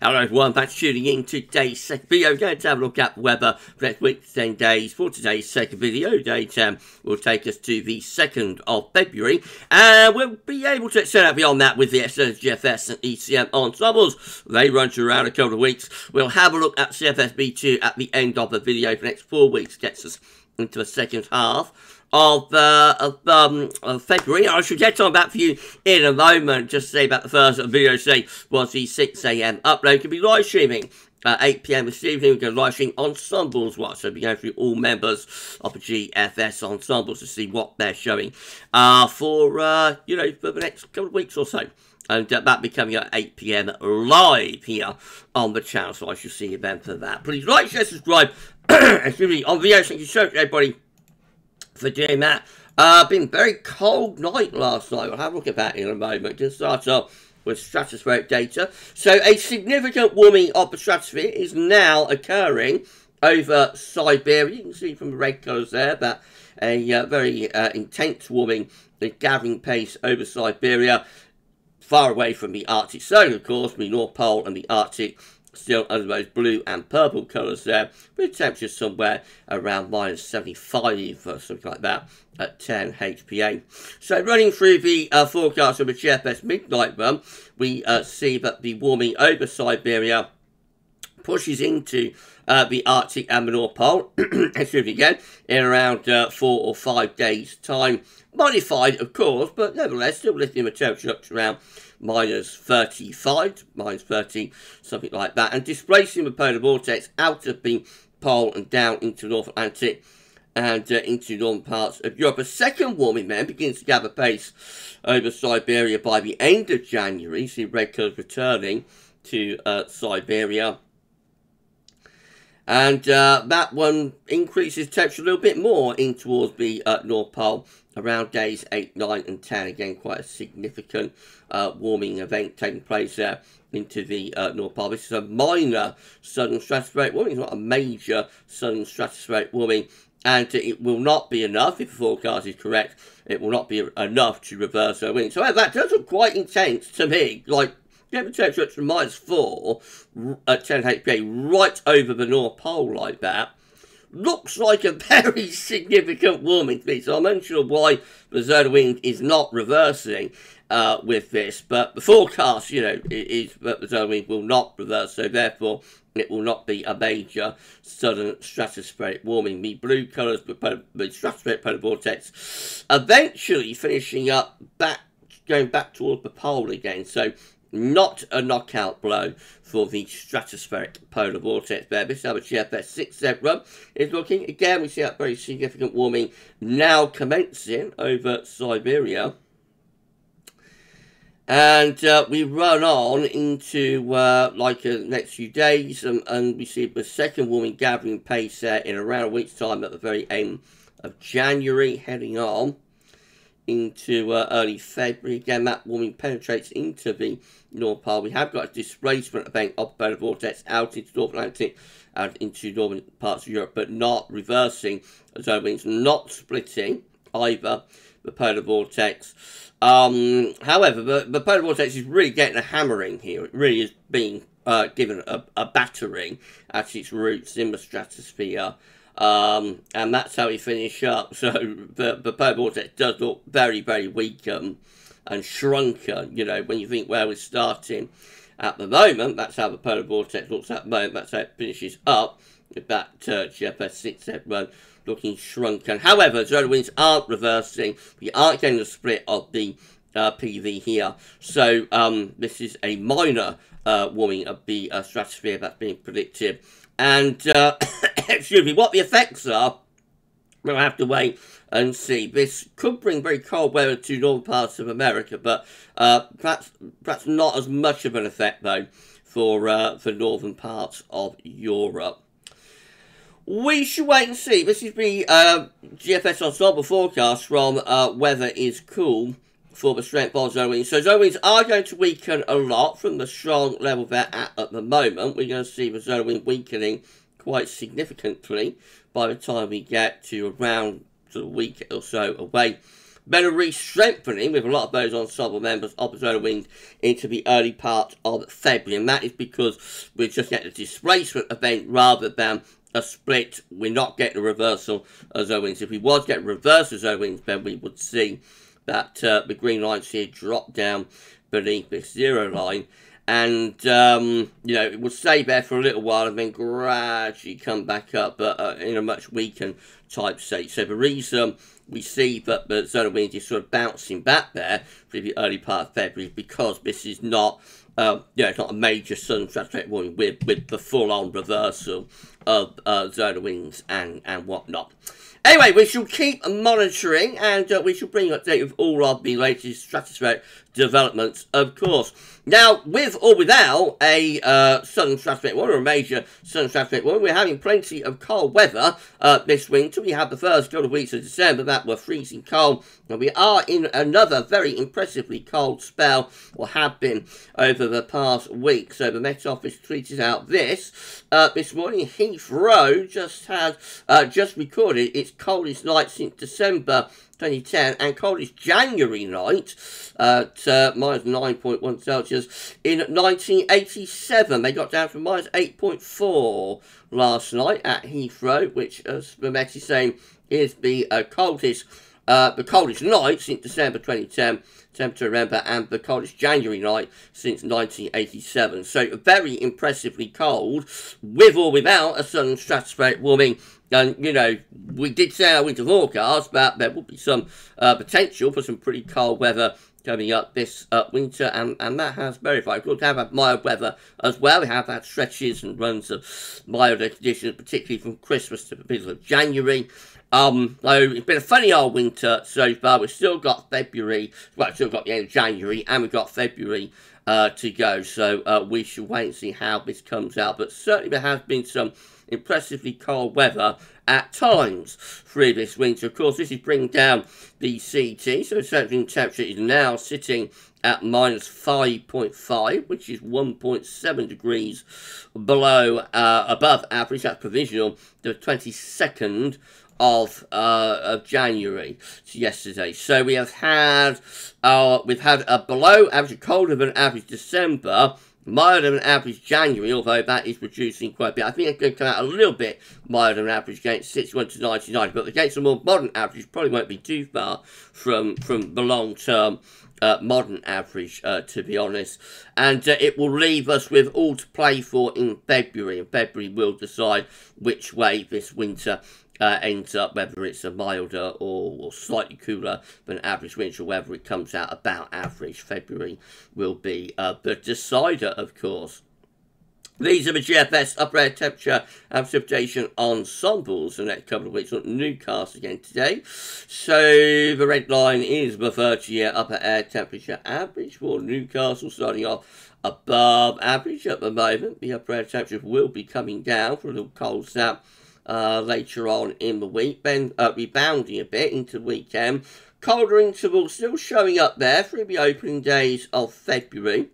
Hello everyone, thanks for tuning in to today's second video. We're going to have a look at weather for next week's 10 days. For today's second video, day 10 will take us to the 2nd of February. And we'll be able to extend out beyond that with the GFS and ECM ensembles. They run to around a couple of weeks. We'll have a look at CFS B2 at the end of the video for the next 4 weeks. Gets us into the second half of February. I shall get on that for you in a moment. Just to say about the first video today was the 6 AM upload. Can be live streaming at 8 PM this evening. We're going to live stream ensembles watch. So we're going through all members of the GFS ensembles to see what they're showing for the next couple of weeks or so. And that be coming at 8 PM live here on the channel. So I shall see you then for that. Please like, share, subscribe. Excuse me, on video. Thank you so much, everybody, for doing that. Been a very cold night last night. We'll have a look at that in a moment. Just start off with stratospheric data. So a significant warming of the stratosphere is now occurring over Siberia. You can see from the red colours there that a very intense warming is gathering pace over Siberia, far away from the Arctic Circle, of course, the North Pole and the Arctic still under those blue and purple colours there, with temperatures somewhere around -75 or something like that at 10 HPA. So running through the forecast of the GFS midnight run, we see that the warming over Siberia pushes into the Arctic and the North Pole, excuse me again, in around 4 or 5 days' time. Modified, of course, but nevertheless still lifting the temperature up to around -35, -30, something like that, and displacing the polar vortex out of the pole and down into the North Atlantic and into northern parts of Europe. A second warming then begins to gather pace over Siberia by the end of January. See red colours returning to Siberia. And that one increases temperature a little bit more in towards the North Pole around days 8, 9 and 10. Again, quite a significant warming event taking place there into the North Pole. This is a minor southern stratospheric warming. It's not a major southern stratospheric warming. And it will not be enough, if the forecast is correct, it will not be enough to reverse our winds. So that does look quite intense to me. Like, get the temperature up to -4 at 10 HPA right over the North Pole like that. Looks like a very significant warming to me. So I'm unsure why the zone of wind is not reversing with this. But the forecast, is that the zone of wind will not reverse. So therefore, it will not be a major southern stratospheric warming. The blue colours, the stratospheric polar vortex, eventually finishing up going back towards the pole again. So not a knockout blow for the stratospheric polar vortex there. This is how the GFS 6 run is looking. Again, we see that very significant warming now commencing over Siberia. And we run on into the next few days, and we see the second warming gathering pace there in around a week's time at the very end of January, heading on into early February. Again, that warming penetrates into the North Pole. We have got a displacement event of the polar vortex out into the North Atlantic, out into northern parts of Europe, but not reversing. So it means not splitting either the polar vortex. However, the polar vortex is really getting a hammering here. It really is being given a battering at its roots in the stratosphere. And that's how we finish up. So the polar vortex does look very, very weak and shrunken, when you think where we're starting at the moment. That's how the polar vortex looks at the moment. That's how it finishes up with that GFS 6 run looking shrunken. However, zone winds aren't reversing. We aren't getting a split of the PV here. So this is a minor warming of the stratosphere that's being predicted. And excuse me, what the effects are, we'll have to wait and see. This could bring very cold weather to northern parts of America, but perhaps not as much of an effect though for northern parts of Europe. We should wait and see. This is the GFS ensemble forecast from Weather is Cool for the strength of zone winds. So zone winds are going to weaken a lot from the strong level they're at the moment. We're going to see the zone wind weakening quite significantly by the time we get to around a week or so away better re-strengthening with a lot of those ensemble members of the zonal winds into the early part of February, and that is because we're just getting a displacement event rather than a split. We're not getting a reversal of zonal winds. If we was getting a reversal of zonal winds, then we would see that the green lines here drop down beneath this 0 line, and you know, it will stay there for a little while and then gradually come back up, but in a much weakened type state. So the reason we see that the zonal wind is sort of bouncing back there for the early part of February is because this is not it's not a major southern stratospheric warming with the full-on reversal of zonal winds and whatnot. Anyway, we shall keep monitoring, and we shall bring you update with all of the latest stratospheric developments, of course. Now, with or without a southern stratospheric warming, or a major southern stratospheric warming, we're having plenty of cold weather this winter. We had the first couple of weeks of December that were freezing cold, and we are in another very impressively cold spell, or have been over the past week. So the Met Office tweeted out this morning. Heathrow just recorded its coldest night since December 2010 and coldest January night at minus 9.1 Celsius in 1987. They got down from minus 8.4 last night at Heathrow, which, as the Met is saying, is the coldest night since December 2010. Temperature, remember, and the coldest January night since 1987. So very impressively cold, with or without a southern stratospheric warming. And, you know, we did say our winter forecast that there will be some potential for some pretty cold weather coming up this winter, and that has verified. Of course, we have had mild weather as well. We have had stretches and runs of milder conditions, particularly from Christmas to the middle of January. So it's been a funny old winter so far. We've still got February, well, still got the end of January, and we've got February to go. So we should wait and see how this comes out. But certainly there has been some impressively cold weather at times through this winter. Of course, this is bringing down the CT, so the central temperature is now sitting at minus 5.5, which is 1.7 degrees below above average. That's provisional, the 22nd of January to yesterday. So we have had a below average, colder than average December, milder than average January, although that is reducing quite a bit. I think it's going to come out a little bit milder than average against 61 to 99, but against a more modern average, probably won't be too far from the long-term modern average, to be honest. And it will leave us with all to play for in February, and February will decide which way this winter ends up, whether it's a milder or slightly cooler than average winter, or whether it comes out about average. February will be the decider, of course. These are the GFS upper air temperature and precipitation ensembles the next couple of weeks on Newcastle again today. So the red line is the 30-year upper air temperature average for Newcastle, starting off above average at the moment. The upper air temperature will be coming down for a little cold snap later on in the week, then rebounding a bit into the weekend. Colder intervals still showing up there through the opening days of February.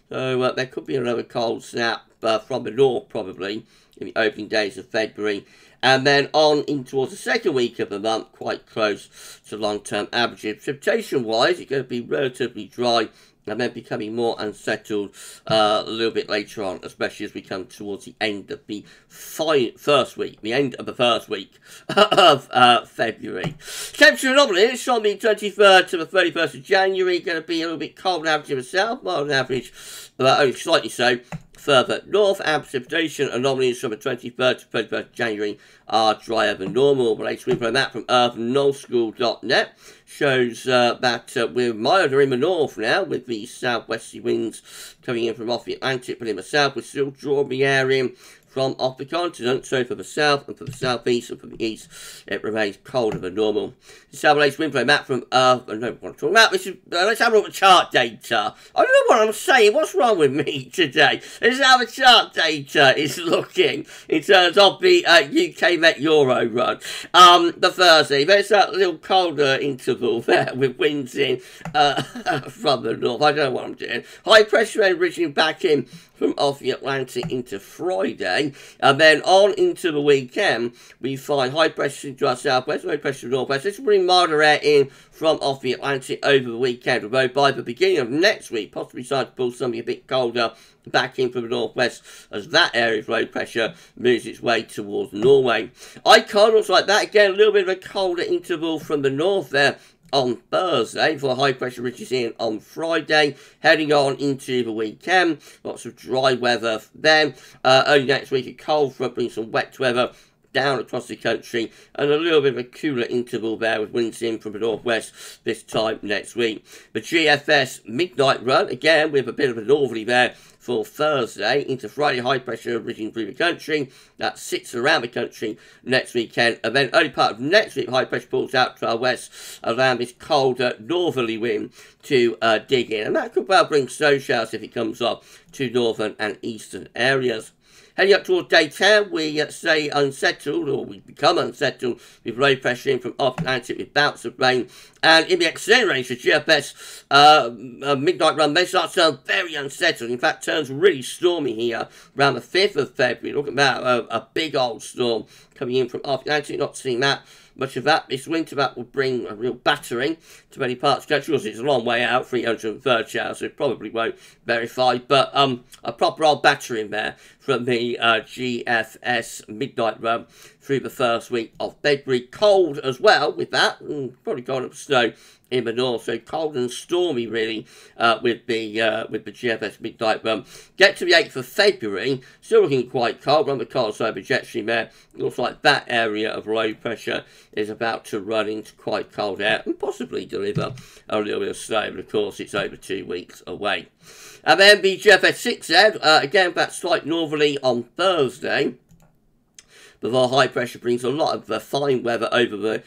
So there could be another cold snap from the north, probably, in the opening days of February. And then on in towards the second week of the month, quite close to long-term averages. Precipitation-wise, it's going to be relatively dry, and then becoming more unsettled a little bit later on, especially as we come towards the end of the first week of February. Temperature anomalies from the 23rd to the 31st of January, going to be a little bit cold on average in the south, mild on average, but only slightly so further north, and precipitation anomalies from the 23rd to 31st of January are drier than normal. The latest info on that from earthnullschool.net shows that we're milder in the north now, with the southwesterly winds coming in from off the Atlantic, but in the south we're still drawing the air in from off the continent. So for the south and for the southeast and for the east, it remains colder than normal. This is our latest wind flow map from Earth. I don't know what I'm talking about. Let's have a look at the chart data. I don't know what I'm saying. What's wrong with me today? This is how the chart data is looking in terms of the UK Met Euro run. The Thursday, there's that little colder interval there with winds in from the north. I don't know what I'm doing. High pressure end reaching back in from off the Atlantic into Friday. Thursday, and then on into the weekend, we find high pressure into our southwest, low pressure northwest. This will bring milder air in from off the Atlantic over the weekend, although by the beginning of next week, possibly start to pull something a bit colder back in from the northwest as that area of low pressure moves its way towards Norway. Icon looks like that. Again, a little bit of a colder interval from the north there on Thursday for high pressure ridges in on Friday, heading on into the weekend. Lots of dry weather then. Early next week, a cold front brings some wet weather down across the country, and a little bit of a cooler interval there with winds in from the northwest this time next week. The GFS midnight run, again with a bit of a northerly there for Thursday into Friday, high pressure ridging through the country. That sits around the country next weekend, and then early part of next week, high pressure pulls out to our west around this colder northerly wind to dig in, and that could well bring snow showers if it comes off to northern and eastern areas. Heading up towards daytime, we stay unsettled, or we become unsettled, with low pressure in from off Atlantic with bouts of rain. And in the extended range for GFS, midnight run may start to turn very unsettled. In fact, turns really stormy here around the 5th of February. Look at that, a big old storm coming in from off Atlantic. Not seeing that much of that this winter. That will bring a real battering to many parts of the country. It's a long way out, 303rd shower, so it probably won't verify, but a proper old battering there from the GFS midnight run through the first week of February. Cold as well with that, probably cold up snow in the north, so cold and stormy really with the GFS midnight run. Get to the 8th of February, still looking quite cold on the cold side of the jet stream there. Looks like that area of low pressure is about to run into quite cold air and possibly deliver a little bit of snow, but of course it's over 2 weeks away. And then the GFS 6Z, again that slight northerly on Thursday. But our high pressure brings a lot of fine weather over the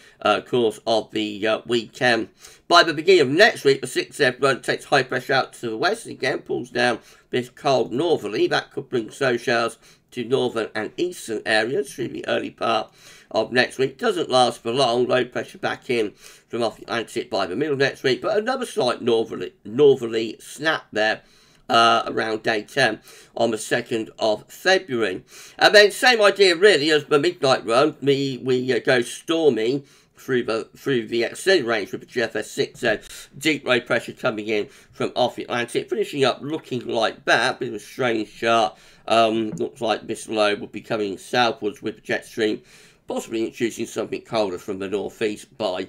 course of the weekend. By the beginning of next week, the 6Z run takes high pressure out to the west and again pulls down this cold northerly. That could bring snow showers to northern and eastern areas through the early part of next week. Doesn't last for long. Low pressure back in from off the Atlantic by the middle of next week, but another slight northerly snap there around day 10 on the 2nd of February. And then same idea really as the midnight run. We go stormy through the extended range with the GFS 6Z. Deep low pressure coming in from off the Atlantic, finishing up looking like that. Bit of a strange chart. Looks like this low will be coming southwards with the jet stream, possibly introducing something colder from the northeast by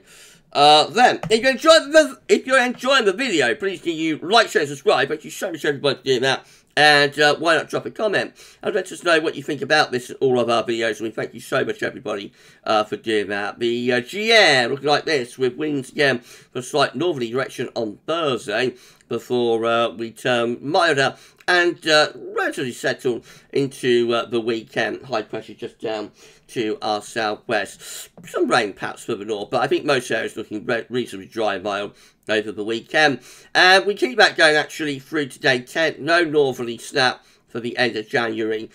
then. If you're enjoying the video, please do you like, share, subscribe. Thank you so much everybody for doing that. And why not drop a comment and let us know what you think about this and all of our videos. And we thank you so much everybody for doing that. The GM looking like this with winds again for a slight northerly direction on Thursday before we turn milder and relatively settled into the weekend. High pressure just down to our southwest. Some rain perhaps for the north, but I think most areas looking reasonably dry and mild over the weekend. And we keep that going actually through to day 10. No northerly snap for the end of January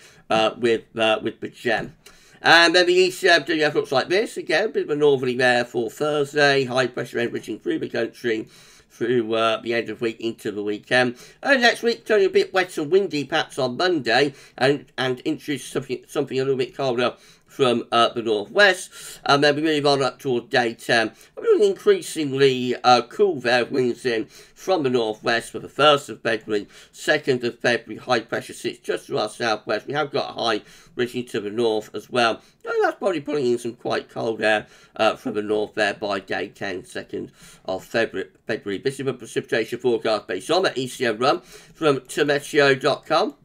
with the gem. And then the ECM WF looks like this. Again, a bit of a northerly there for Thursday. High pressure enriching through the country through the end of the week into the weekend. And next week, turning a bit wet and windy perhaps on Monday, and introduce something a little bit colder from the northwest. And then we move on up toward day 10. We're increasingly cool there, winds in from the northwest for the 1st of February. 2nd of February, high pressure sits just to our southwest. We have got a high reaching to the north as well. And that's probably pulling in some quite cold air from the north there by day 10, 2nd of February. This is a precipitation forecast based on the ECM run from Tometeo.com.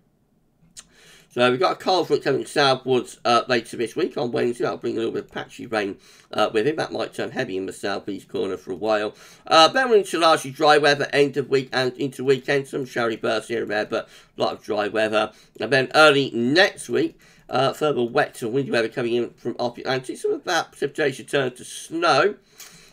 So we've got a cold front coming southwards later this week on Wednesday. That'll bring a little bit of patchy rain with it. That might turn heavy in the southeast corner for a while. Then we're into largely dry weather end of week and into weekend. Some showery bursts here and there, but a lot of dry weather. And then early next week, further wet and windy weather coming in from off the Atlantic. Some of that precipitation turns to snow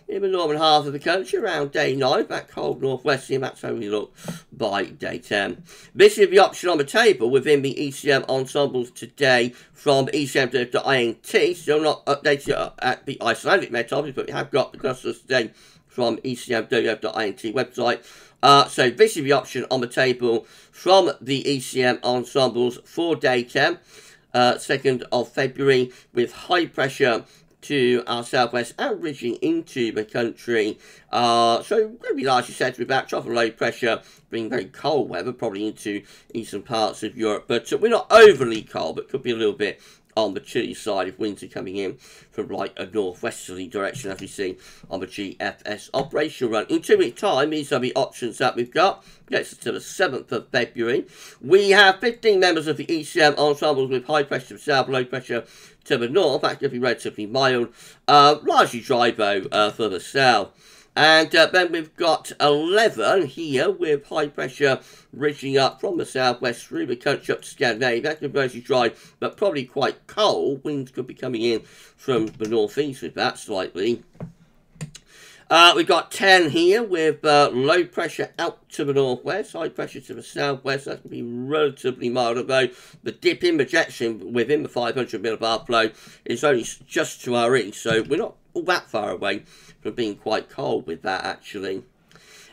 in the northern half of the country around day 9. That cold northwest, and that's how we look by day 10. This is the option on the table within the ECM ensembles today from ECM.int. Still not updated at the Icelandic Met-Office, but we have got the clusters today from ECM.int website. So this is the option on the table from the ECM ensembles for day 10. 2nd of February, with high pressure to our southwest and ridging into the country. So going to be largely centered about tropical low pressure, bringing very cold weather probably into eastern parts of Europe. But we're not overly cold, but could be a little bit on the chilly side if winds are coming in from like a northwesterly direction, as we see on the GFS operational run. In 2 weeks' time, these are the options that we've got. Gets us to the 7th of February. We have 15 members of the ECM ensembles with high pressure to the south, low pressure to the north. That's going to be relatively mild, largely dry though for the south. And then we've got 11 here with high pressure ridging up from the southwest through the country up to Scandinavia. That's going to be mostly dry, but probably quite cold. Winds could be coming in from the northeast with that slightly. We've got 10 here with low pressure out to the northwest, high pressure to the southwest. That's going to be relatively mild, although the dip in projection within the 500 millibar flow is only just to our east, so we're not all that far away from being quite cold with that, actually.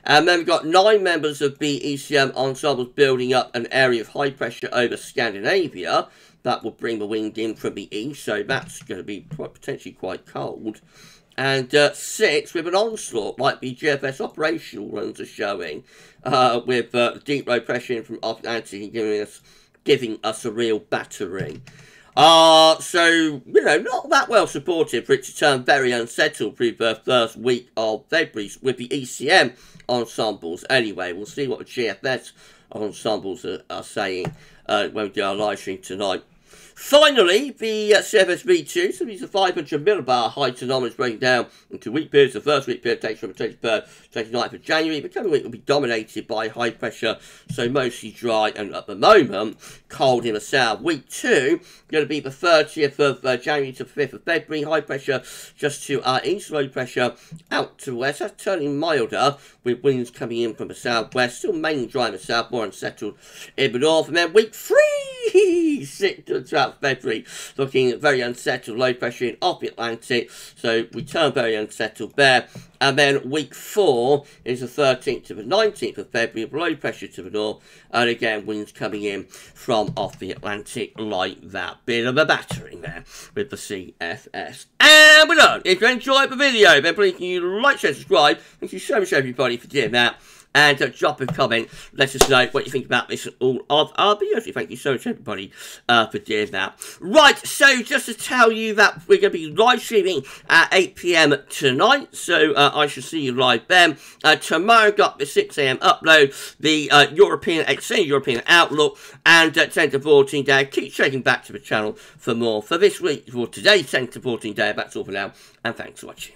And then we've got 9 members of the ECM ensembles building up an area of high pressure over Scandinavia. That will bring the wind in from the east, so that's going to be potentially quite cold. And 6 with an onslaught, like the GFS operational runs are showing, with deep low pressure in from off Atlantic and giving us a real battering. So, you know, not that well supported for it to turn very unsettled through the first week of February with the ECM ensembles. Anyway, we'll see what the GFS ensembles are saying when we do our live stream tonight. Finally, the CFS-V2, so these are 500 millibar height anomalies breaking down into week periods. The first week period takes from the 23rd to 29th of January. The coming week will be dominated by high pressure, so mostly dry and at the moment cold in the south. Week 2, going to be the 30th of January to the 5th of February. High pressure just to our east, low pressure out to the west. That's turning milder with winds coming in from the southwest. Still mainly dry in the south, more unsettled in the north. And then week 3, 6th to 12th February, looking very unsettled, low pressure in off the Atlantic, so we turn very unsettled there. And then week 4 is the 13th to the 19th of February, low pressure to the north, and again winds coming in from off the Atlantic like that. Bit of a battering there with the CFS. And we're done. If you enjoyed the video, then please can you like, share, subscribe. Thank you so much everybody for doing that. And drop a comment, let us know what you think about this and all of our videos. Thank you so much, everybody, for doing that. Right, so just to tell you that we're going to be live streaming at 8 PM tonight, so I shall see you live then. Tomorrow, got the 6 AM upload, the extended European Outlook, and 10 to 14 day. Keep checking back to the channel for more. For this week, for today's 10 to 14 day, that's all for now, and thanks for watching.